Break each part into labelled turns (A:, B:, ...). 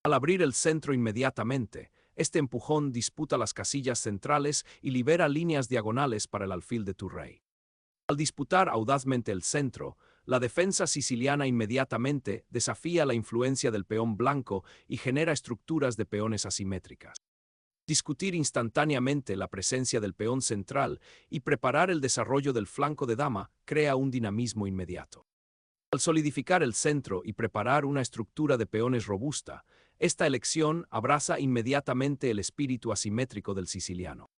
A: Al abrir el centro inmediatamente, este empujón disputa las casillas centrales y libera líneas diagonales para el alfil de tu rey. Al disputar audazmente el centro, la defensa siciliana inmediatamente desafía la influencia del peón blanco y genera estructuras de peones asimétricas. Discutir instantáneamente la presencia del peón central y preparar el desarrollo del flanco de dama crea un dinamismo inmediato. Al solidificar el centro y preparar una estructura de peones robusta, esta elección abraza inmediatamente el espíritu asimétrico del siciliano.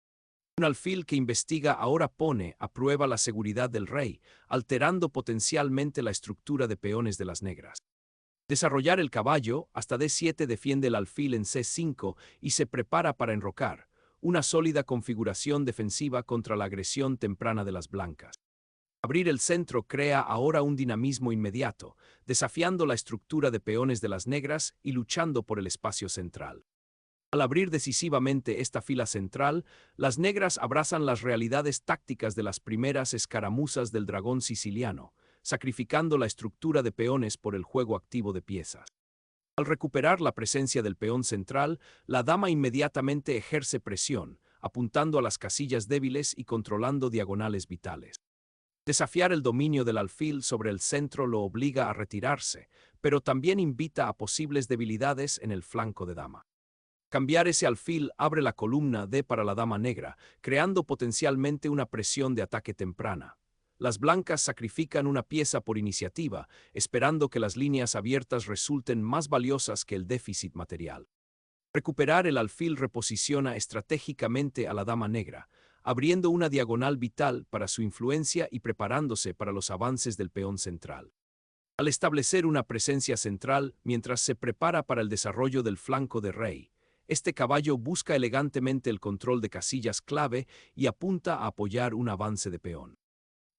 A: Un alfil que investiga ahora pone a prueba la seguridad del rey, alterando potencialmente la estructura de peones de las negras. Desarrollar el caballo hasta D7 defiende el alfil en C5 y se prepara para enrocar, una sólida configuración defensiva contra la agresión temprana de las blancas. Abrir el centro crea ahora un dinamismo inmediato, desafiando la estructura de peones de las negras y luchando por el espacio central. Al abrir decisivamente esta fila central, las negras abrazan las realidades tácticas de las primeras escaramuzas del dragón siciliano, sacrificando la estructura de peones por el juego activo de piezas. Al recuperar la presencia del peón central, la dama inmediatamente ejerce presión, apuntando a las casillas débiles y controlando diagonales vitales. Desafiar el dominio del alfil sobre el centro lo obliga a retirarse, pero también invita a posibles debilidades en el flanco de dama. Cambiar ese alfil abre la columna D para la dama negra, creando potencialmente una presión de ataque temprana. Las blancas sacrifican una pieza por iniciativa, esperando que las líneas abiertas resulten más valiosas que el déficit material. Recuperar el alfil reposiciona estratégicamente a la dama negra, abriendo una diagonal vital para su influencia y preparándose para los avances del peón central. Al establecer una presencia central mientras se prepara para el desarrollo del flanco de rey, este caballo busca elegantemente el control de casillas clave y apunta a apoyar un avance de peón.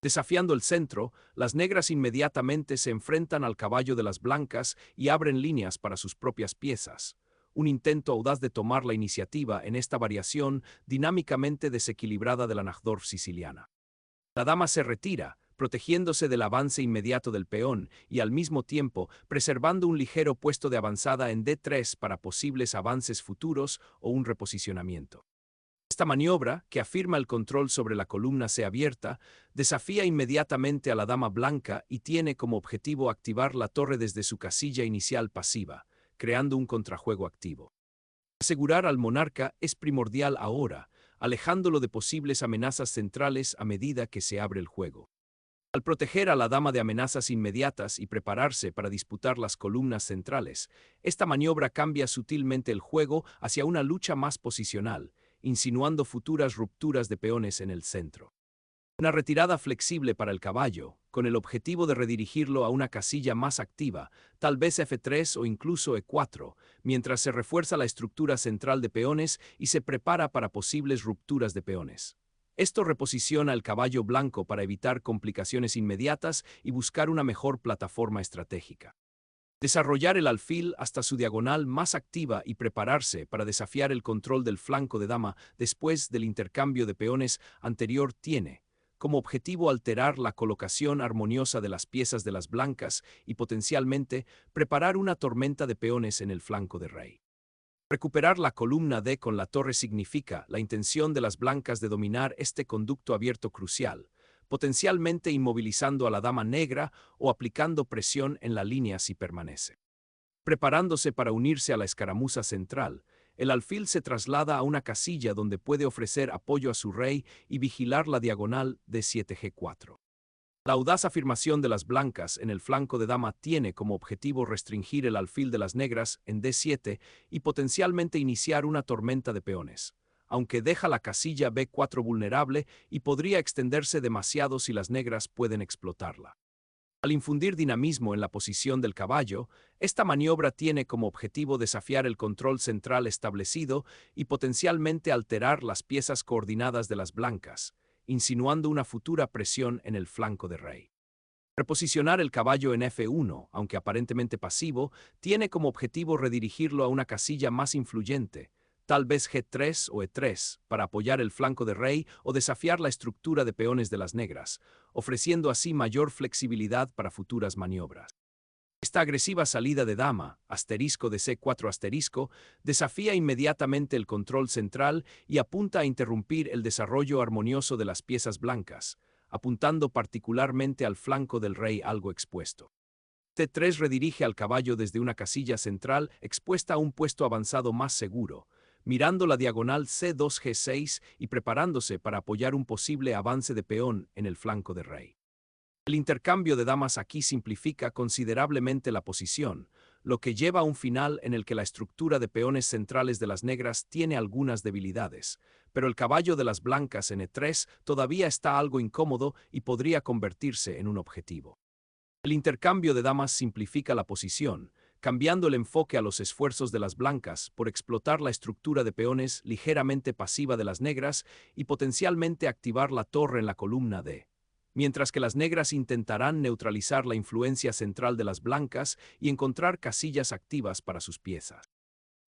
A: Desafiando el centro, las negras inmediatamente se enfrentan al caballo de las blancas y abren líneas para sus propias piezas. Un intento audaz de tomar la iniciativa en esta variación dinámicamente desequilibrada de la Najdorf siciliana. La dama se retira, protegiéndose del avance inmediato del peón y al mismo tiempo preservando un ligero puesto de avanzada en D3 para posibles avances futuros o un reposicionamiento. Esta maniobra, que afirma el control sobre la columna C abierta, desafía inmediatamente a la dama blanca y tiene como objetivo activar la torre desde su casilla inicial pasiva, creando un contrajuego activo. Asegurar al monarca es primordial ahora, alejándolo de posibles amenazas centrales a medida que se abre el juego. Al proteger a la dama de amenazas inmediatas y prepararse para disputar las columnas centrales, esta maniobra cambia sutilmente el juego hacia una lucha más posicional, insinuando futuras rupturas de peones en el centro. Una retirada flexible para el caballo, con el objetivo de redirigirlo a una casilla más activa, tal vez F3 o incluso E4, mientras se refuerza la estructura central de peones y se prepara para posibles rupturas de peones. Esto reposiciona el caballo blanco para evitar complicaciones inmediatas y buscar una mejor plataforma estratégica. Desarrollar el alfil hasta su diagonal más activa y prepararse para desafiar el control del flanco de dama después del intercambio de peones anterior tiene como objetivo alterar la colocación armoniosa de las piezas de las blancas y potencialmente preparar una tormenta de peones en el flanco de rey. Recuperar la columna D con la torre significa la intención de las blancas de dominar este conducto abierto crucial, potencialmente inmovilizando a la dama negra o aplicando presión en la línea si permanece. Preparándose para unirse a la escaramuza central, el alfil se traslada a una casilla donde puede ofrecer apoyo a su rey y vigilar la diagonal de 7G4. La audaz afirmación de las blancas en el flanco de dama tiene como objetivo restringir el alfil de las negras en D7 y potencialmente iniciar una tormenta de peones, aunque deja la casilla B4 vulnerable y podría extenderse demasiado si las negras pueden explotarla. Al infundir dinamismo en la posición del caballo, esta maniobra tiene como objetivo desafiar el control central establecido y potencialmente alterar las piezas coordinadas de las blancas, insinuando una futura presión en el flanco de rey. Reposicionar el caballo en F1, aunque aparentemente pasivo, tiene como objetivo redirigirlo a una casilla más influyente, tal vez G3 o E3, para apoyar el flanco de rey o desafiar la estructura de peones de las negras, ofreciendo así mayor flexibilidad para futuras maniobras. Esta agresiva salida de dama, asterisco de C4 asterisco, desafía inmediatamente el control central y apunta a interrumpir el desarrollo armonioso de las piezas blancas, apuntando particularmente al flanco del rey algo expuesto. C3 redirige al caballo desde una casilla central expuesta a un puesto avanzado más seguro, mirando la diagonal C2G6 y preparándose para apoyar un posible avance de peón en el flanco de rey. El intercambio de damas aquí simplifica considerablemente la posición, lo que lleva a un final en el que la estructura de peones centrales de las negras tiene algunas debilidades, pero el caballo de las blancas en E3 todavía está algo incómodo y podría convertirse en un objetivo. El intercambio de damas simplifica la posición, cambiando el enfoque a los esfuerzos de las blancas por explotar la estructura de peones ligeramente pasiva de las negras y potencialmente activar la torre en la columna D, mientras que las negras intentarán neutralizar la influencia central de las blancas y encontrar casillas activas para sus piezas.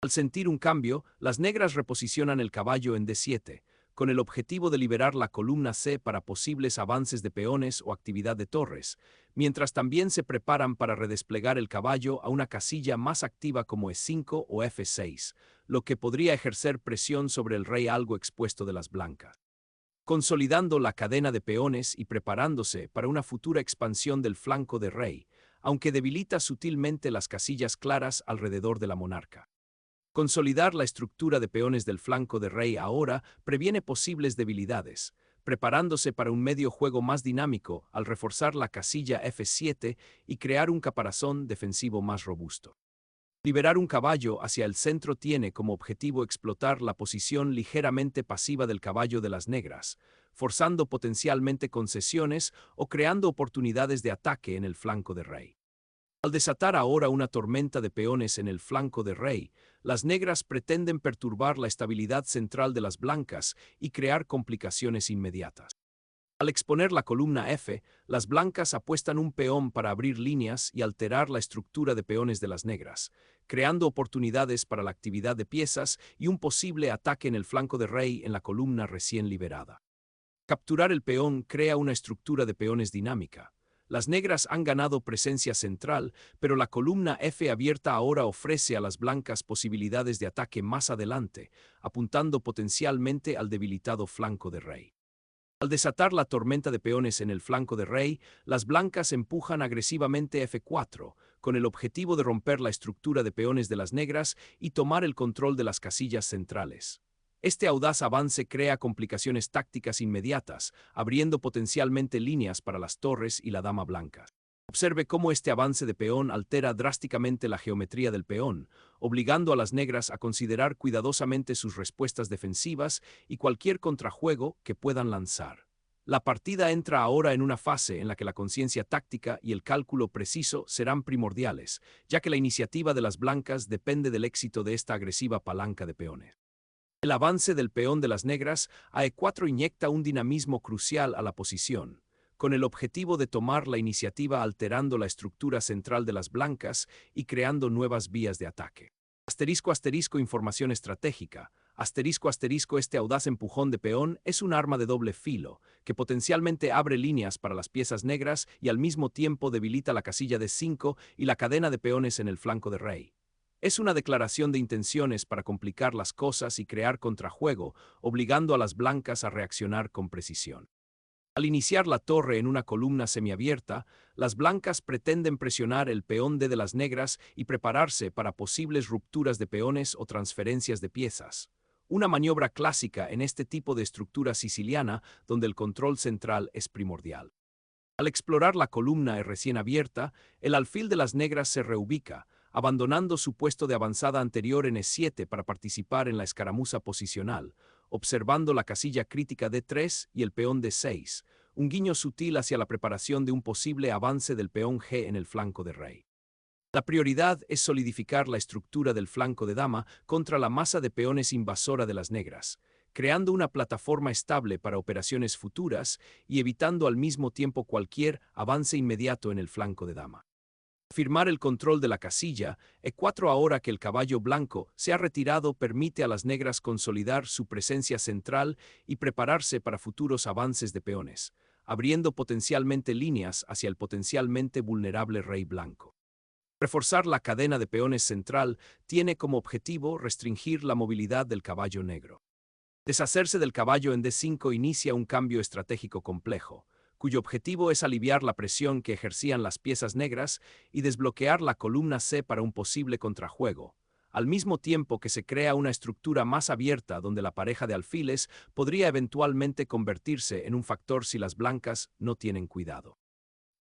A: Al sentir un cambio, las negras reposicionan el caballo en D7, con el objetivo de liberar la columna C para posibles avances de peones o actividad de torres, mientras también se preparan para redesplegar el caballo a una casilla más activa como E5 o F6, lo que podría ejercer presión sobre el rey algo expuesto de las blancas, consolidando la cadena de peones y preparándose para una futura expansión del flanco de rey, aunque debilita sutilmente las casillas claras alrededor de la monarca. Consolidar la estructura de peones del flanco de rey ahora previene posibles debilidades, preparándose para un medio juego más dinámico al reforzar la casilla F7 y crear un caparazón defensivo más robusto. Liberar un caballo hacia el centro tiene como objetivo explotar la posición ligeramente pasiva del caballo de las negras, forzando potencialmente concesiones o creando oportunidades de ataque en el flanco de rey. Al desatar ahora una tormenta de peones en el flanco de rey, las negras pretenden perturbar la estabilidad central de las blancas y crear complicaciones inmediatas. Al exponer la columna F, las blancas apuestan un peón para abrir líneas y alterar la estructura de peones de las negras, creando oportunidades para la actividad de piezas y un posible ataque en el flanco de rey en la columna recién liberada. Capturar el peón crea una estructura de peones dinámica. Las negras han ganado presencia central, pero la columna F abierta ahora ofrece a las blancas posibilidades de ataque más adelante, apuntando potencialmente al debilitado flanco de rey. Al desatar la tormenta de peones en el flanco de rey, las blancas empujan agresivamente F4, con el objetivo de romper la estructura de peones de las negras y tomar el control de las casillas centrales. Este audaz avance crea complicaciones tácticas inmediatas, abriendo potencialmente líneas para las torres y la dama blanca. Observe cómo este avance de peón altera drásticamente la geometría del peón, obligando a las negras a considerar cuidadosamente sus respuestas defensivas y cualquier contrajuego que puedan lanzar. La partida entra ahora en una fase en la que la conciencia táctica y el cálculo preciso serán primordiales, ya que la iniciativa de las blancas depende del éxito de esta agresiva palanca de peones. El avance del peón de las negras a E4 inyecta un dinamismo crucial a la posición, con el objetivo de tomar la iniciativa alterando la estructura central de las blancas y creando nuevas vías de ataque. Asterisco asterisco información estratégica. Asterisco asterisco este audaz empujón de peón es un arma de doble filo, que potencialmente abre líneas para las piezas negras y al mismo tiempo debilita la casilla de 5 y la cadena de peones en el flanco de rey. Es una declaración de intenciones para complicar las cosas y crear contrajuego, obligando a las blancas a reaccionar con precisión. Al iniciar la torre en una columna semiabierta, las blancas pretenden presionar el peón D de las negras y prepararse para posibles rupturas de peones o transferencias de piezas. Una maniobra clásica en este tipo de estructura siciliana donde el control central es primordial. Al explorar la columna recién abierta, el alfil de las negras se reubica, abandonando su puesto de avanzada anterior en E7 para participar en la escaramuza posicional, observando la casilla crítica D3 y el peón D6, un guiño sutil hacia la preparación de un posible avance del peón G en el flanco de rey. La prioridad es solidificar la estructura del flanco de dama contra la masa de peones invasora de las negras, creando una plataforma estable para operaciones futuras y evitando al mismo tiempo cualquier avance inmediato en el flanco de dama. Firmar el control de la casilla, E4 ahora que el caballo blanco se ha retirado permite a las negras consolidar su presencia central y prepararse para futuros avances de peones, abriendo potencialmente líneas hacia el potencialmente vulnerable rey blanco. Reforzar la cadena de peones central tiene como objetivo restringir la movilidad del caballo negro. Deshacerse del caballo en D5 inicia un cambio estratégico complejo, cuyo objetivo es aliviar la presión que ejercían las piezas negras y desbloquear la columna C para un posible contrajuego, al mismo tiempo que se crea una estructura más abierta donde la pareja de alfiles podría eventualmente convertirse en un factor si las blancas no tienen cuidado.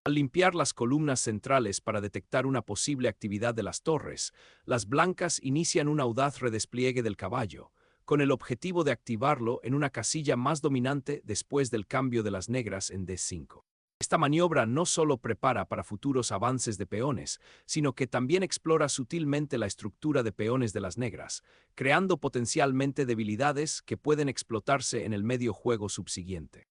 A: Al limpiar las columnas centrales para detectar una posible actividad de las torres, las blancas inician un audaz redespliegue del caballo, con el objetivo de activarlo en una casilla más dominante después del cambio de las negras en D5. Esta maniobra no solo prepara para futuros avances de peones, sino que también explora sutilmente la estructura de peones de las negras, creando potencialmente debilidades que pueden explotarse en el medio juego subsiguiente.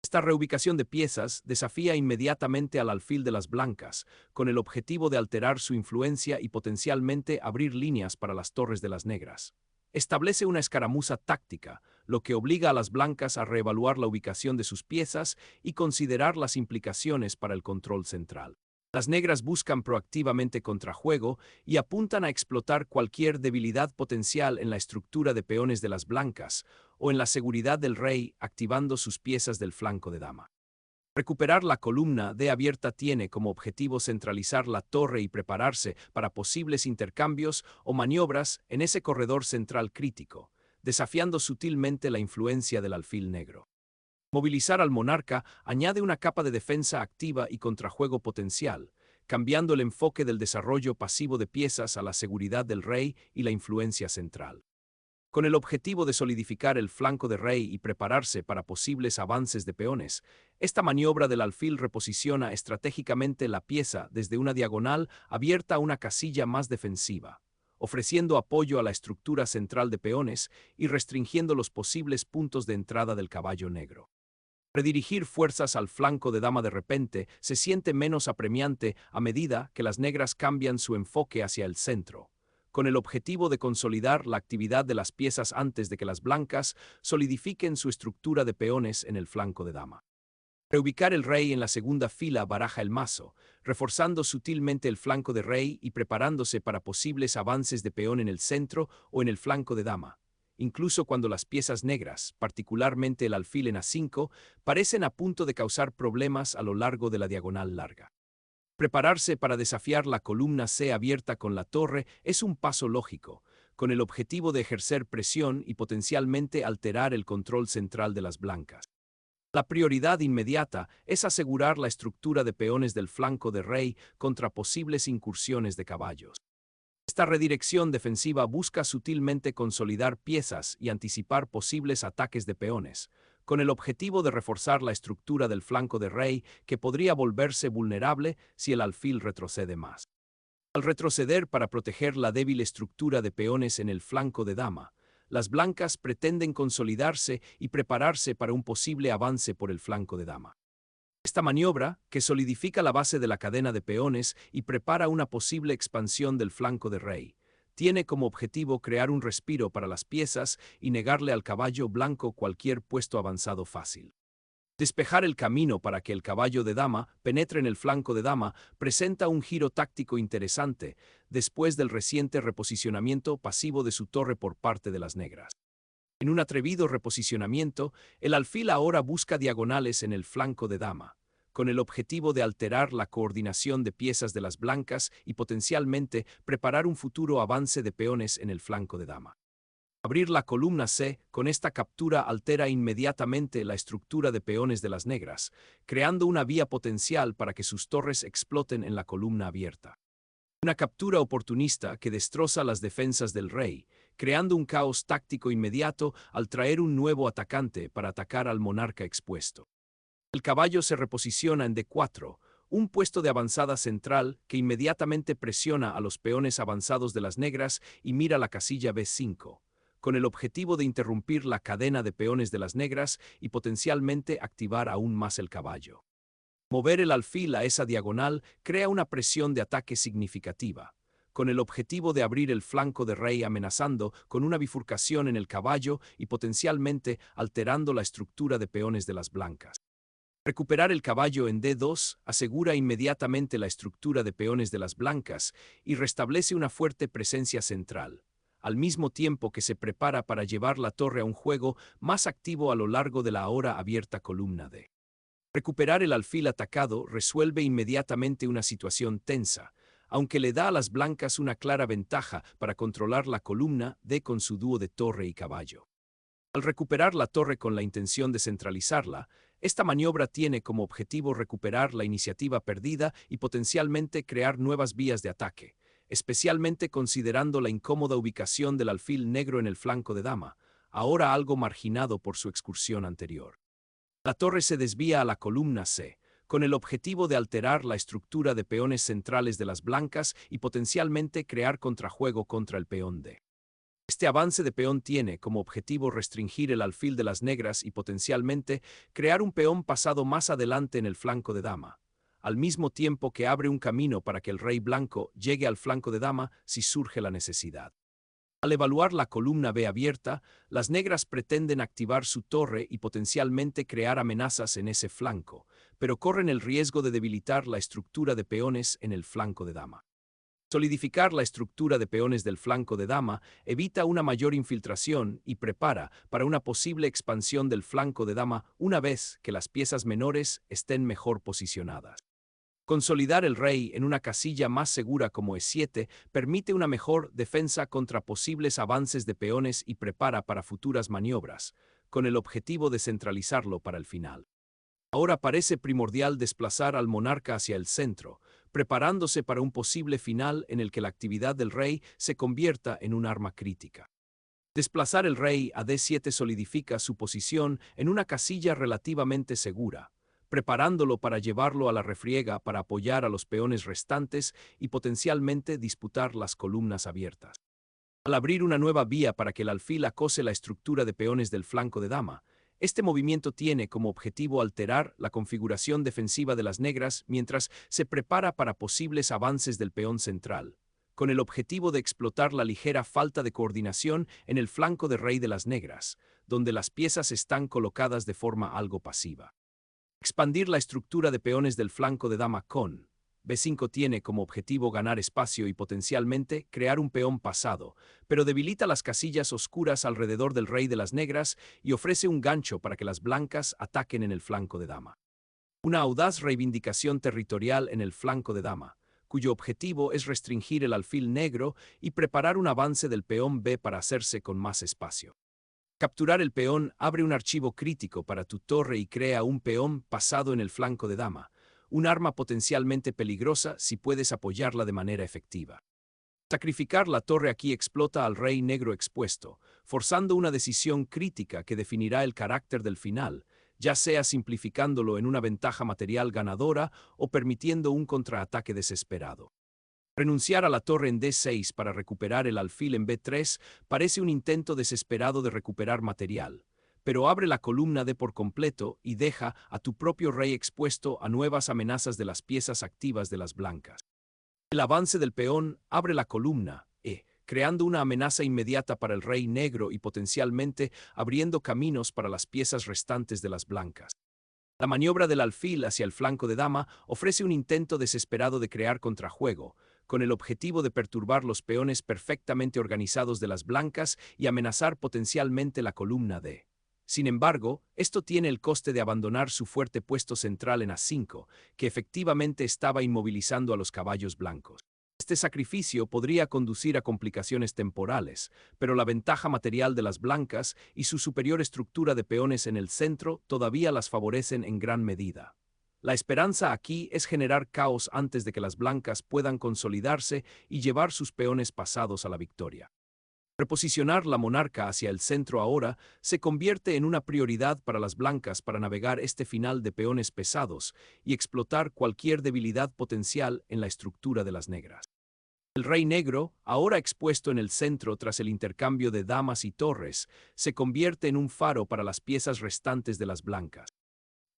A: Esta reubicación de piezas desafía inmediatamente al alfil de las blancas, con el objetivo de alterar su influencia y potencialmente abrir líneas para las torres de las negras. Establece una escaramuza táctica, lo que obliga a las blancas a reevaluar la ubicación de sus piezas y considerar las implicaciones para el control central. Las negras buscan proactivamente contrajuego y apuntan a explotar cualquier debilidad potencial en la estructura de peones de las blancas o en la seguridad del rey activando sus piezas del flanco de dama. Recuperar la columna D abierta tiene como objetivo centralizar la torre y prepararse para posibles intercambios o maniobras en ese corredor central crítico, desafiando sutilmente la influencia del alfil negro. Movilizar al monarca añade una capa de defensa activa y contrajuego potencial, cambiando el enfoque del desarrollo pasivo de piezas a la seguridad del rey y la influencia central. Con el objetivo de solidificar el flanco de rey y prepararse para posibles avances de peones, esta maniobra del alfil reposiciona estratégicamente la pieza desde una diagonal abierta a una casilla más defensiva, ofreciendo apoyo a la estructura central de peones y restringiendo los posibles puntos de entrada del caballo negro. Redirigir fuerzas al flanco de dama de repente se siente menos apremiante a medida que las negras cambian su enfoque hacia el centro, con el objetivo de consolidar la actividad de las piezas antes de que las blancas solidifiquen su estructura de peones en el flanco de dama. Reubicar el rey en la segunda fila baraja el mazo, reforzando sutilmente el flanco de rey y preparándose para posibles avances de peón en el centro o en el flanco de dama, incluso cuando las piezas negras, particularmente el alfil en A5, parecen a punto de causar problemas a lo largo de la diagonal larga. Prepararse para desafiar la columna C abierta con la torre es un paso lógico, con el objetivo de ejercer presión y potencialmente alterar el control central de las blancas. La prioridad inmediata es asegurar la estructura de peones del flanco de rey contra posibles incursiones de caballos. Esta redirección defensiva busca sutilmente consolidar piezas y anticipar posibles ataques de peones, con el objetivo de reforzar la estructura del flanco de rey que podría volverse vulnerable si el alfil retrocede más. Al retroceder para proteger la débil estructura de peones en el flanco de dama, las blancas pretenden consolidarse y prepararse para un posible avance por el flanco de dama. Esta maniobra, que solidifica la base de la cadena de peones y prepara una posible expansión del flanco de rey, tiene como objetivo crear un respiro para las piezas y negarle al caballo blanco cualquier puesto avanzado fácil. Despejar el camino para que el caballo de dama penetre en el flanco de dama presenta un giro táctico interesante después del reciente reposicionamiento pasivo de su torre por parte de las negras. En un atrevido reposicionamiento, el alfil ahora busca diagonales en el flanco de dama, con el objetivo de alterar la coordinación de piezas de las blancas y potencialmente preparar un futuro avance de peones en el flanco de dama. Abrir la columna C con esta captura altera inmediatamente la estructura de peones de las negras, creando una vía potencial para que sus torres exploten en la columna abierta. Una captura oportunista que destroza las defensas del rey, creando un caos táctico inmediato al traer un nuevo atacante para atacar al monarca expuesto. El caballo se reposiciona en D4, un puesto de avanzada central que inmediatamente presiona a los peones avanzados de las negras y mira la casilla B5, con el objetivo de interrumpir la cadena de peones de las negras y potencialmente activar aún más el caballo. Mover el alfil a esa diagonal crea una presión de ataque significativa, con el objetivo de abrir el flanco de rey amenazando con una bifurcación en el caballo y potencialmente alterando la estructura de peones de las blancas. Recuperar el caballo en D2 asegura inmediatamente la estructura de peones de las blancas y restablece una fuerte presencia central, al mismo tiempo que se prepara para llevar la torre a un juego más activo a lo largo de la ahora abierta columna D. Recuperar el alfil atacado resuelve inmediatamente una situación tensa, aunque le da a las blancas una clara ventaja para controlar la columna D con su dúo de torre y caballo. Al recuperar la torre con la intención de centralizarla, esta maniobra tiene como objetivo recuperar la iniciativa perdida y potencialmente crear nuevas vías de ataque, especialmente considerando la incómoda ubicación del alfil negro en el flanco de dama, ahora algo marginado por su excursión anterior. La torre se desvía a la columna C, con el objetivo de alterar la estructura de peones centrales de las blancas y potencialmente crear contrajuego contra el peón D. Este avance de peón tiene como objetivo restringir el alfil de las negras y potencialmente crear un peón pasado más adelante en el flanco de dama, al mismo tiempo que abre un camino para que el rey blanco llegue al flanco de dama si surge la necesidad. Al evaluar la columna B abierta, las negras pretenden activar su torre y potencialmente crear amenazas en ese flanco, pero corren el riesgo de debilitar la estructura de peones en el flanco de dama. Solidificar la estructura de peones del flanco de dama evita una mayor infiltración y prepara para una posible expansión del flanco de dama una vez que las piezas menores estén mejor posicionadas. Consolidar el rey en una casilla más segura como E7 permite una mejor defensa contra posibles avances de peones y prepara para futuras maniobras, con el objetivo de centralizarlo para el final. Ahora parece primordial desplazar al monarca hacia el centro, preparándose para un posible final en el que la actividad del rey se convierta en un arma crítica. Desplazar el rey a D7 solidifica su posición en una casilla relativamente segura, preparándolo para llevarlo a la refriega para apoyar a los peones restantes y potencialmente disputar las columnas abiertas. Al abrir una nueva vía para que el alfil acose la estructura de peones del flanco de dama, este movimiento tiene como objetivo alterar la configuración defensiva de las negras mientras se prepara para posibles avances del peón central, con el objetivo de explotar la ligera falta de coordinación en el flanco de rey de las negras, donde las piezas están colocadas de forma algo pasiva. Expandir la estructura de peones del flanco de dama con B5 tiene como objetivo ganar espacio y potencialmente crear un peón pasado, pero debilita las casillas oscuras alrededor del rey de las negras y ofrece un gancho para que las blancas ataquen en el flanco de dama. Una audaz reivindicación territorial en el flanco de dama, cuyo objetivo es restringir el alfil negro y preparar un avance del peón B para hacerse con más espacio. Capturar el peón abre un archivo crítico para tu torre y crea un peón pasado en el flanco de dama, un arma potencialmente peligrosa si puedes apoyarla de manera efectiva. Sacrificar la torre aquí explota al rey negro expuesto, forzando una decisión crítica que definirá el carácter del final, ya sea simplificándolo en una ventaja material ganadora o permitiendo un contraataque desesperado. Renunciar a la torre en D6 para recuperar el alfil en B3 parece un intento desesperado de recuperar material, pero abre la columna D por completo y deja a tu propio rey expuesto a nuevas amenazas de las piezas activas de las blancas. El avance del peón abre la columna E, creando una amenaza inmediata para el rey negro y potencialmente abriendo caminos para las piezas restantes de las blancas. La maniobra del alfil hacia el flanco de dama ofrece un intento desesperado de crear contrajuego, con el objetivo de perturbar los peones perfectamente organizados de las blancas y amenazar potencialmente la columna D. Sin embargo, esto tiene el coste de abandonar su fuerte puesto central en A5, que efectivamente estaba inmovilizando a los caballos blancos. Este sacrificio podría conducir a complicaciones temporales, pero la ventaja material de las blancas y su superior estructura de peones en el centro todavía las favorecen en gran medida. La esperanza aquí es generar caos antes de que las blancas puedan consolidarse y llevar sus peones pasados a la victoria. Reposicionar la monarca hacia el centro ahora se convierte en una prioridad para las blancas para navegar este final de peones pesados y explotar cualquier debilidad potencial en la estructura de las negras. El rey negro, ahora expuesto en el centro tras el intercambio de damas y torres, se convierte en un faro para las piezas restantes de las blancas.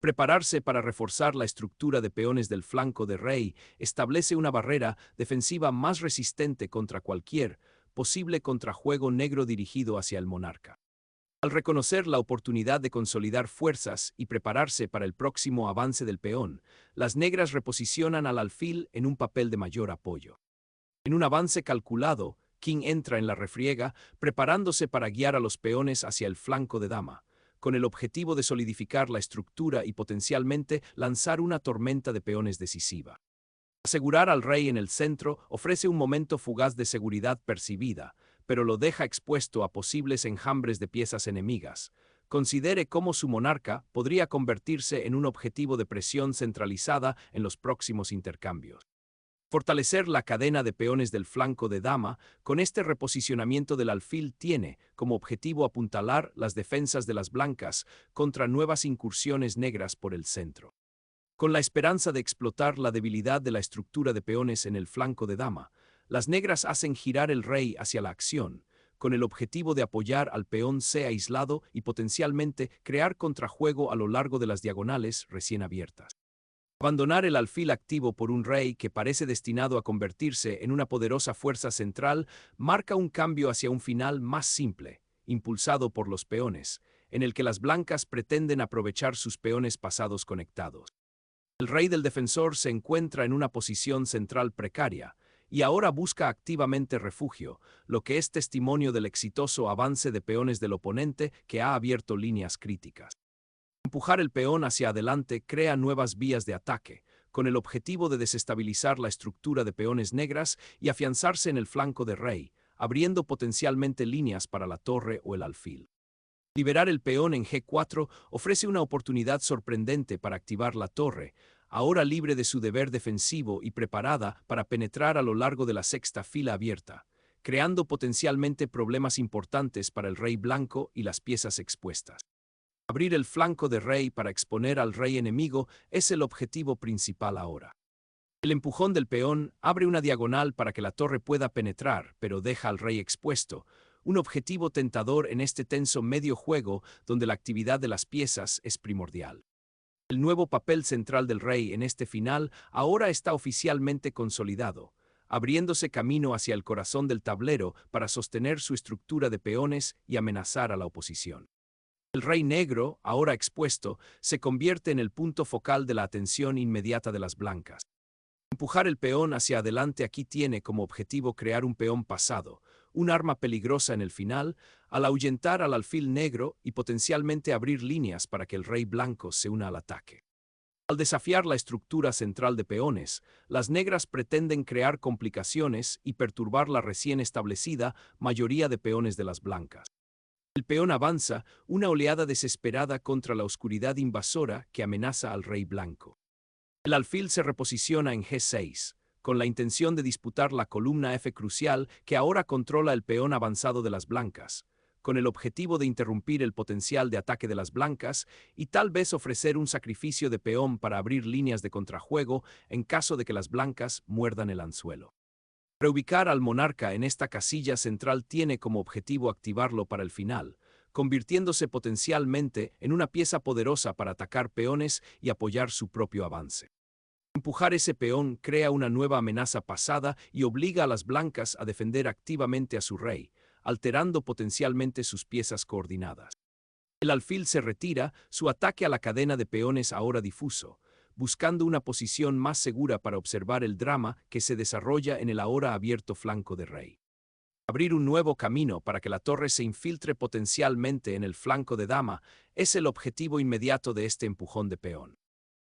A: Prepararse para reforzar la estructura de peones del flanco de rey establece una barrera defensiva más resistente contra cualquier posible contrajuego negro dirigido hacia el monarca. Al reconocer la oportunidad de consolidar fuerzas y prepararse para el próximo avance del peón, las negras reposicionan al alfil en un papel de mayor apoyo. En un avance calculado, King entra en la refriega, preparándose para guiar a los peones hacia el flanco de dama, con el objetivo de solidificar la estructura y potencialmente lanzar una tormenta de peones decisiva. Asegurar al rey en el centro ofrece un momento fugaz de seguridad percibida, pero lo deja expuesto a posibles enjambres de piezas enemigas. Considere cómo su monarca podría convertirse en un objetivo de presión centralizada en los próximos intercambios. Fortalecer la cadena de peones del flanco de dama, con este reposicionamiento del alfil tiene como objetivo apuntalar las defensas de las blancas contra nuevas incursiones negras por el centro. Con la esperanza de explotar la debilidad de la estructura de peones en el flanco de dama, las negras hacen girar el rey hacia la acción, con el objetivo de apoyar al peón C aislado y potencialmente crear contrajuego a lo largo de las diagonales recién abiertas. Abandonar el alfil activo por un rey que parece destinado a convertirse en una poderosa fuerza central marca un cambio hacia un final más simple, impulsado por los peones, en el que las blancas pretenden aprovechar sus peones pasados conectados. El rey del defensor se encuentra en una posición central precaria y ahora busca activamente refugio, lo que es testimonio del exitoso avance de peones del oponente que ha abierto líneas críticas. Empujar el peón hacia adelante crea nuevas vías de ataque, con el objetivo de desestabilizar la estructura de peones negras y afianzarse en el flanco de rey, abriendo potencialmente líneas para la torre o el alfil. Liberar el peón en G4 ofrece una oportunidad sorprendente para activar la torre, ahora libre de su deber defensivo y preparada para penetrar a lo largo de la sexta fila abierta, creando potencialmente problemas importantes para el rey blanco y las piezas expuestas. Abrir el flanco de rey para exponer al rey enemigo es el objetivo principal ahora. El empujón del peón abre una diagonal para que la torre pueda penetrar, pero deja al rey expuesto, un objetivo tentador en este tenso medio juego donde la actividad de las piezas es primordial. El nuevo papel central del rey en este final ahora está oficialmente consolidado, abriéndose camino hacia el corazón del tablero para sostener su estructura de peones y amenazar a la oposición. El rey negro, ahora expuesto, se convierte en el punto focal de la atención inmediata de las blancas. Empujar el peón hacia adelante aquí tiene como objetivo crear un peón pasado, un arma peligrosa en el final, al ahuyentar al alfil negro y potencialmente abrir líneas para que el rey blanco se una al ataque. Al desafiar la estructura central de peones, las negras pretenden crear complicaciones y perturbar la recién establecida mayoría de peones de las blancas. El peón avanza, una oleada desesperada contra la oscuridad invasora que amenaza al rey blanco. El alfil se reposiciona en G6, con la intención de disputar la columna F crucial que ahora controla el peón avanzado de las blancas, con el objetivo de interrumpir el potencial de ataque de las blancas y tal vez ofrecer un sacrificio de peón para abrir líneas de contrajuego en caso de que las blancas muerdan el anzuelo. Reubicar al monarca en esta casilla central tiene como objetivo activarlo para el final, convirtiéndose potencialmente en una pieza poderosa para atacar peones y apoyar su propio avance. Empujar ese peón crea una nueva amenaza pasada y obliga a las blancas a defender activamente a su rey, alterando potencialmente sus piezas coordinadas. El alfil se retira, su ataque a la cadena de peones ahora difuso, buscando una posición más segura para observar el drama que se desarrolla en el ahora abierto flanco de rey. Abrir un nuevo camino para que la torre se infiltre potencialmente en el flanco de dama es el objetivo inmediato de este empujón de peón.